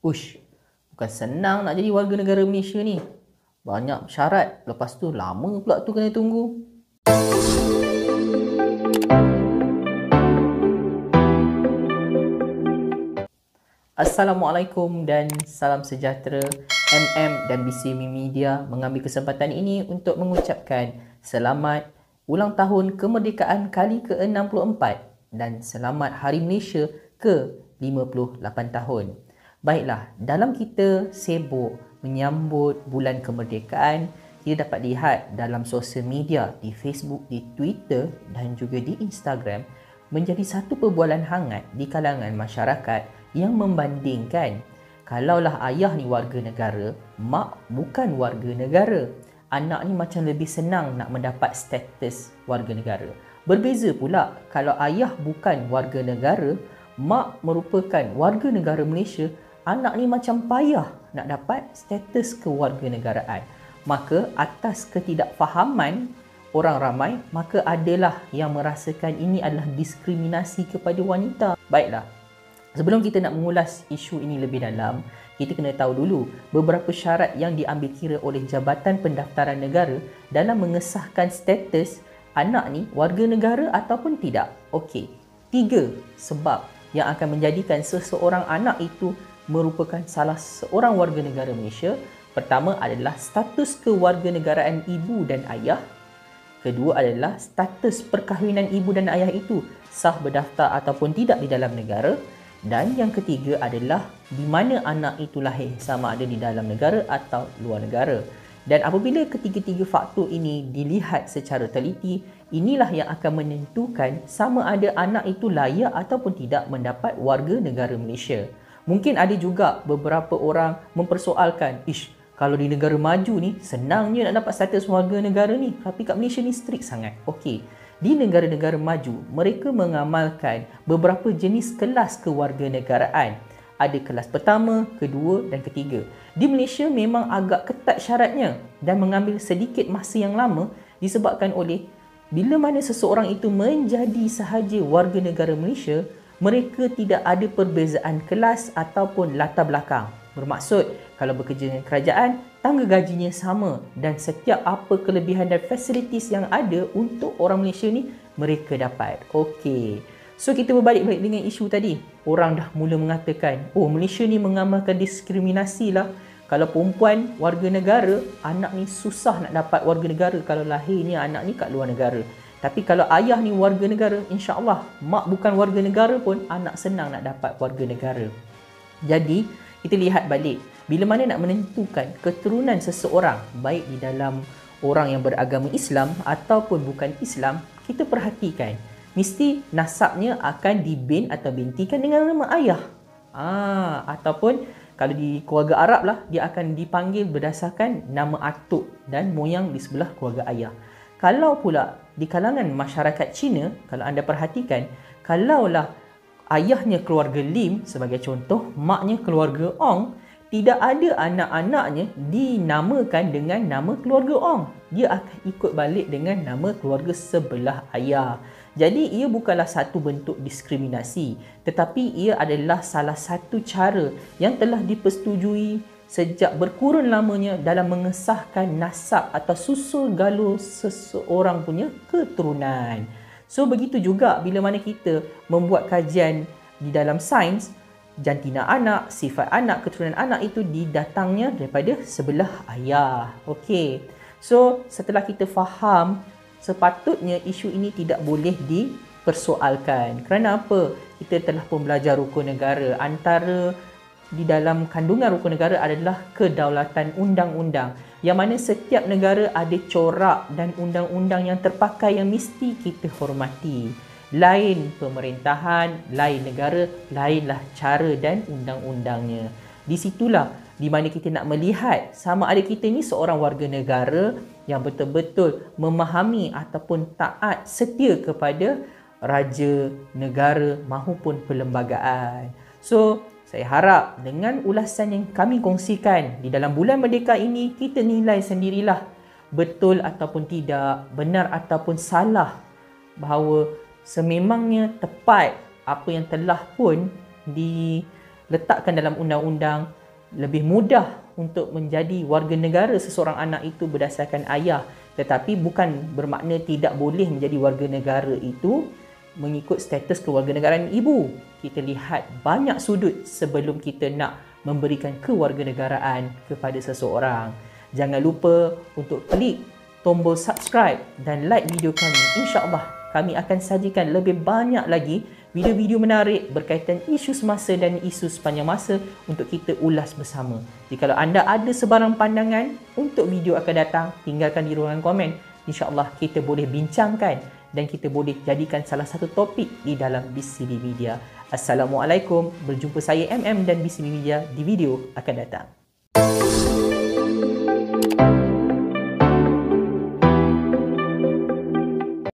Ush, bukan senang nak jadi warga negara Malaysia ni. Banyak syarat, lepas tu lama pula tu kena tunggu. Assalamualaikum dan salam sejahtera. Dan BCME Media mengambil kesempatan ini untuk mengucapkan selamat ulang tahun kemerdekaan kali ke-64 dan selamat Hari Malaysia ke-58 tahun. Baiklah, dalam kita sibuk menyambut bulan kemerdekaan, kita dapat lihat dalam sosial media, di Facebook, di Twitter dan juga di Instagram menjadi satu perbualan hangat di kalangan masyarakat yang membandingkan kalaulah ayah ni warga negara, mak bukan warga negara. Anak ni macam lebih senang nak mendapat status warga negara. Berbeza pula kalau ayah bukan warga negara, mak merupakan warga negara Malaysia, anak ni macam payah nak dapat status kewarganegaraan. Maka atas ketidakfahaman orang ramai, maka adalah yang merasakan ini adalah diskriminasi kepada wanita. Baiklah, sebelum kita nak mengulas isu ini lebih dalam, kita kena tahu dulu beberapa syarat yang diambil kira oleh Jabatan Pendaftaran Negara dalam mengesahkan status anak ni warga negara ataupun tidak. Okey, 3 sebab yang akan menjadikan seseorang anak itu merupakan salah seorang warga negara Malaysia. Pertama adalah status kewarganegaraan ibu dan ayah. Kedua adalah status perkahwinan ibu dan ayah itu sah berdaftar ataupun tidak di dalam negara. Dan yang ketiga adalah di mana anak itu lahir, sama ada di dalam negara atau luar negara. Dan apabila ketiga-tiga faktor ini dilihat secara teliti, inilah yang akan menentukan sama ada anak itu layak ataupun tidak mendapat warga negara Malaysia. Mungkin ada juga beberapa orang mempersoalkan, kalau di negara maju ni senangnya nak dapat status warga negara ni, tapi kat Malaysia ni strict sangat. Okey, di negara-negara maju mereka mengamalkan beberapa jenis kelas kewarganegaraan. Ada kelas pertama, kedua dan ketiga. Di Malaysia memang agak ketat syaratnya dan mengambil sedikit masa yang lama disebabkan oleh bila mana seseorang itu menjadi sahaja warga negara Malaysia, mereka tidak ada perbezaan kelas ataupun latar belakang. Bermaksud, kalau bekerja dengan kerajaan, tangga gajinya sama dan setiap apa kelebihan dan fasilitis yang ada untuk orang Malaysia ni, mereka dapat. Okey. So, kita berbalik dengan isu tadi. Orang dah mula mengatakan, Malaysia ni mengamalkan diskriminasi lah. Kalau perempuan warga negara, anak ni susah nak dapat warga negara kalau lahirnya anak ni kat luar negara. Tapi kalau ayah ni warga negara, insya-Allah mak bukan warga negara pun anak senang nak dapat warga negara. Jadi, kita lihat balik bila mana nak menentukan keturunan seseorang, baik di dalam orang yang beragama Islam ataupun bukan Islam, kita perhatikan mesti nasabnya akan dibin atau bintikan dengan nama ayah. Ataupun kalau di keluarga Arab lah, dia akan dipanggil berdasarkan nama atuk dan moyang di sebelah keluarga ayah. Kalau pula di kalangan masyarakat Cina, kalau anda perhatikan, kalaulah ayahnya keluarga Lim sebagai contoh, maknya keluarga Ong, tidak ada anak-anaknya dinamakan dengan nama keluarga Ong. Dia akan ikut balik dengan nama keluarga sebelah ayah. Jadi ia bukanlah satu bentuk diskriminasi, tetapi ia adalah salah satu cara yang telah dipersetujui sejak berkurun lamanya dalam mengesahkan nasab atau susul galur seseorang punya keturunan. So, begitu juga bila mana kita membuat kajian di dalam sains, jantina anak, sifat anak, keturunan anak itu didatangnya daripada sebelah ayah. Okey. So, setelah kita faham, sepatutnya isu ini tidak boleh dipersoalkan. Kerana apa? Kita telah pun belajar rukun negara. Antara di dalam kandungan rukun negara adalah kedaulatan undang-undang, yang mana setiap negara ada corak dan undang-undang yang terpakai yang mesti kita hormati. Lain pemerintahan, lain negara, lainlah cara dan undang-undangnya. Di situlah di mana kita nak melihat sama ada kita ni seorang warga negara yang betul-betul memahami ataupun taat setia kepada raja, negara maupun perlembagaan. So, saya harap dengan ulasan yang kami kongsikan di dalam bulan Merdeka ini, kita nilai sendirilah betul ataupun tidak, benar ataupun salah, bahawa sememangnya tepat apa yang telah pun letakkan dalam undang-undang, lebih mudah untuk menjadi warga negara seseorang anak itu berdasarkan ayah. Tetapi bukan bermakna tidak boleh menjadi warga negara itu mengikut status kewarganegaraan ibu. Kita lihat banyak sudut sebelum kita nak memberikan kewarganegaraan kepada seseorang. Jangan lupa untuk klik tombol subscribe dan like video kami. InsyaAllah kami akan sajikan lebih banyak lagi video-video menarik berkaitan isu semasa dan isu sepanjang masa untuk kita ulas bersama. Jika anda ada sebarang pandangan untuk video akan datang, tinggalkan di ruangan komen. InsyaAllah kita boleh bincangkan dan kita boleh jadikan salah satu topik di dalam BCB Media. Assalamualaikum. Berjumpa saya MM dan BCB Media di video akan datang.